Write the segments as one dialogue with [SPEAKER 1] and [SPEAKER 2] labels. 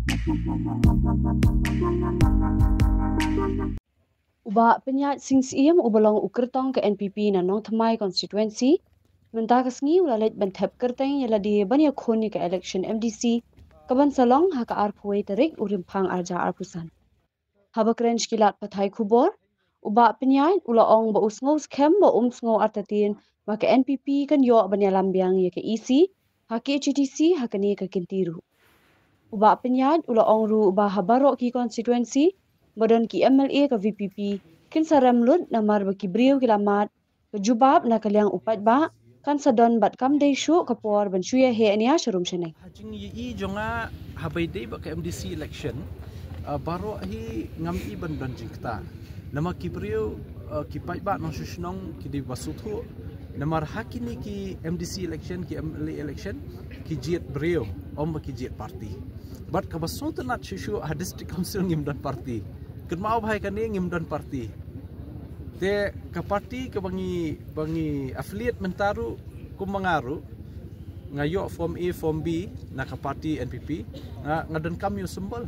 [SPEAKER 1] Uba penyat sing siem ubalong ukertong ke NPP na nong thamai constituency menta kasngi ulalet bantep kerteng yala di banya khoni ke election MDC kaban salong haka arpuai tarik urimpang arja arpusan haba krench kilat pathai khubor uba penyat ulaong ba usngau skem ba umsngau artatin maka NPP kan yo banya lambiang ye ke EC haki HTC hakani ke kintiru uba penyat ulaong ru uba habaro ki constituency badan ki MLA ke VPP kin saram lut namar baki briu kilamat ke jubab na kalyang upat ba kan sadon bat kam dei shu kapor ban shuya he ania sharum sheneng
[SPEAKER 2] hajing yi jonga habai dei ba ke MDC election baro hi ngam i ban dan jingta nama ki briu ki pai ba nong shnong ki di basuthu namar hakini ki MDC election ki MLA election ki jiet briu om ba ki jiet party bat ka basut na shu ha district council ngim dan party ken mau bhai kan ngim dan party te ka party ka bangi affiliate mentaru kum mangaru ngayo form A form B na ka party NPP ngadan kam yo sembol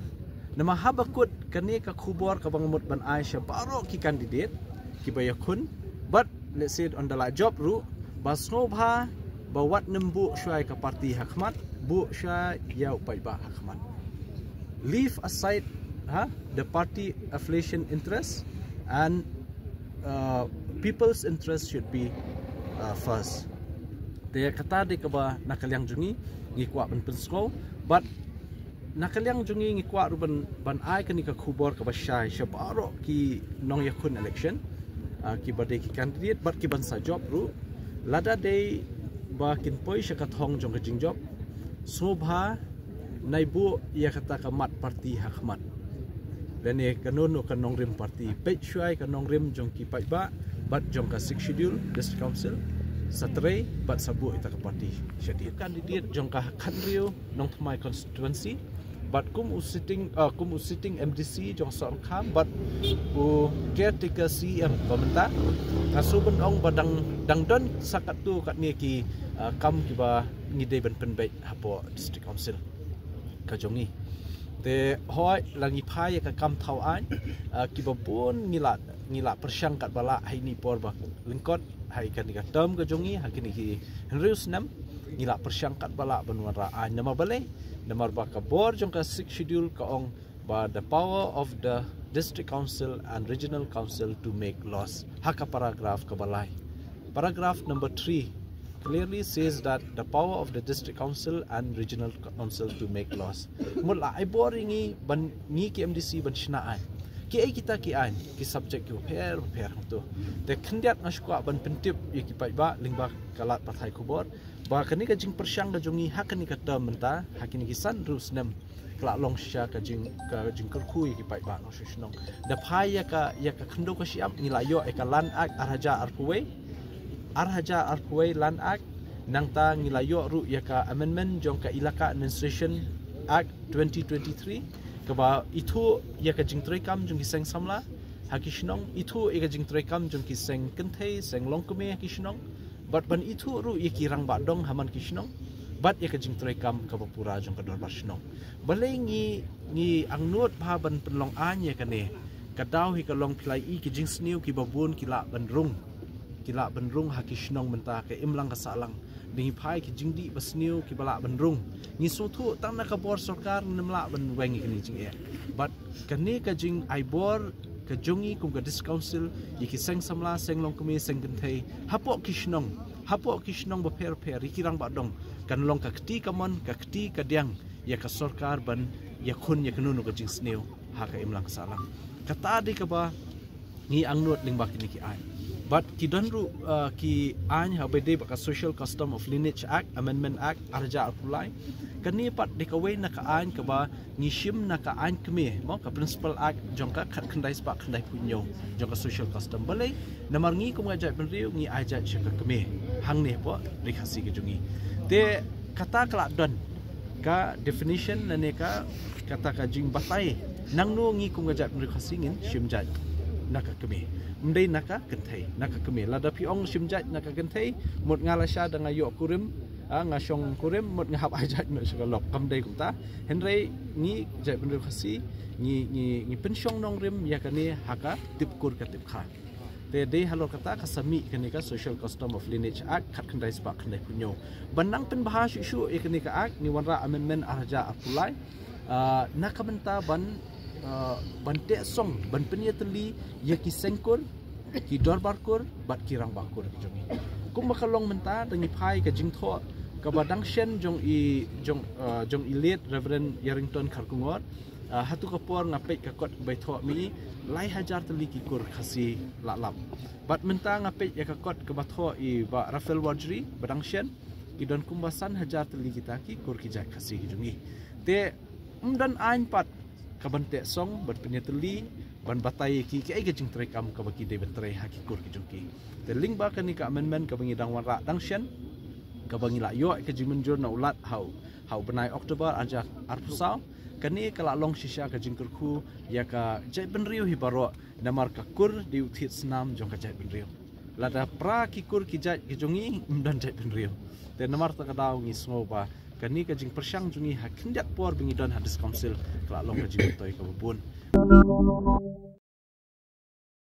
[SPEAKER 2] nama habakut kani ka khubor ka bangamut ban Aisha baro ki candidate ki bayakun but let's say on the job ru basno bha bawat nembu syai ka party hakmat bu syai ya upai ba hakmat leave aside the party affiliation interest and people's interest should be first. Dia kata de kaba nakalyang jungi ngikwa ban pensko but nakalyang jungi ngikwa ruban ban ai kani ka khubor ka bashay shabaro ki nong yakun election ki bade ki candidate but ki ban sa job ru lada de ba kin poi shakat hong jong ka jing job sobha naibu ya kata ka mat party hakmat dan ye kanon ka nong rim party pet shuai ka nong rim jong ki pai ba but jong ka 6 schedule district council satre but sabu ita ka party shadi candidate jong ka khanrio nong thamai constituency but kum sitting MDC jong song kham but u caretaker CM komentar kasuben ong badang dangdon sakat tu kat ni ki kam ki ba ngide ban penbai hapo district council ka jongi te hoi langi phai ka kam thau an ki babun ngila persyang kat bala hai ni por ba lingkot hai kan ka term ka jongi hakini ki henrius nam ngila persyang kat bala banwara an nama bale namar ba ka bor jong ka 6 schedule ka ong ba the power of the district council and regional council to make laws haka paragraph ka balai paragraph number 3 clearly says that the power of the district council and regional council to make laws. Mula ay boringi ban ni ki MDC ban shinaan. Ki ay kita ki an ki subject ki pair to. Te kendiat ngashkwa ban pentip ye ki pai ba lingba kalat pathai kubor ba kani ka jing persyang ka jongi hakani ka term menta hakini ki san rus nam kala long sha ka jing kurku ye ki pai ba no shishnong. Da phai ya ka khndo ka siam nilayo e ka lan ak arhaja arpuai land act nangta ngilayo ru yaka amendment jong ka ilaka administration act 2023 kaba itu yaka jingtrei kam jong kiseng samla hakishnong itu yaka jingtrei kam jong kiseng kenthei seng longkume hakishnong but ban itu ru yaki rang badong haman kishnong but yaka jingtrei kam kaba pura jong ka dorbar shnong balai ngi angnut bha ban penlong an yaka ne kadaw hi ka long plai I ki jing sniu ki babun kila bandrung hakishnong menta ke imlang kasalang dingi phai ki jingdi basniu ki bala bandrung ni sothu tangna ka bor sarkar nimla ban wengi kini jing but kani ka jing ai bor ka jongi kum ka district council yiki seng samla seng long kumi seng genthei hapo kishnong ba per ikirang ba dong kan long ka kti kamon ka kti ka diang ya ka sarkar ban ya khun ya kanunu ka jing sniu ha ka imlang kasalang kata di ka ba ni angnut lingba kini ki ai but ki donru ki an ha bede baka social custom of lineage act amendment act arja apulai kani pat dikawai na ka an ka ba ngishim na ka an kme mo ka principal act jongka khat khandai spa khandai punyo jongka social custom balai namar ngi kum ngajai penriu ngi aja chika kme hang ne po rikhasi ke jungi te kata kala don ka definition na ne ka kata ka jing batai nangno ngi kum ngajai penriu khasingin shimjai naka kme mdei naka kenthei naka kme lada pi ong shimjat naka kenthei mut ngala sha danga yo kurim ngasong kurim mot ngahap ajat no segalop kamdai kumta henry ni jai benru khasi ni pensiong nong rim ya kani haka tipkur ka tipkha te dei halor kata kasami kani ka Social Custom of Lineage Act khat khandai spa khandai punyo banang pen bahas isu kani ka act ni wanra amendment arja apulai nakamenta ban te song ban penyateli ya ki sengkur ki dorbarkur bat kirang bakur jongi kum makalong menta dangi phai ka jingtho ka badang shen jong ilit Reverend Yarrington Kharkungor hatu kapor ngapet ka kot baitho mi lai hajar teli ki kur khasi lalap bat menta ngapet ya ka kot ka batho I ba Rafael Wajri badang shen ki don kumbasan hajar teli kita ki kur ki jai khasi ki jongi te dan ain pat ka bante song bat penyateli ban batai ki ai gajing trekam ka baki de betre hakikur ki jongki te ling ba kani ka amendment ka bangi dang wanra dang shen ka bangi la yo ka jimenjur na ulat hau benai Oktober aja arpusau kani kala long shisha ka jingkurku ya ka jai benriu hi baro namar ka kur di uthit snam jong ka jai benriu lada pra ki kur ki jai ki jongi dan jai benriu te namar ta ka daw ngi snoba kani ka jing persyang jongi hakindak por bengi don hadis council kala long ka jing toy ka bubun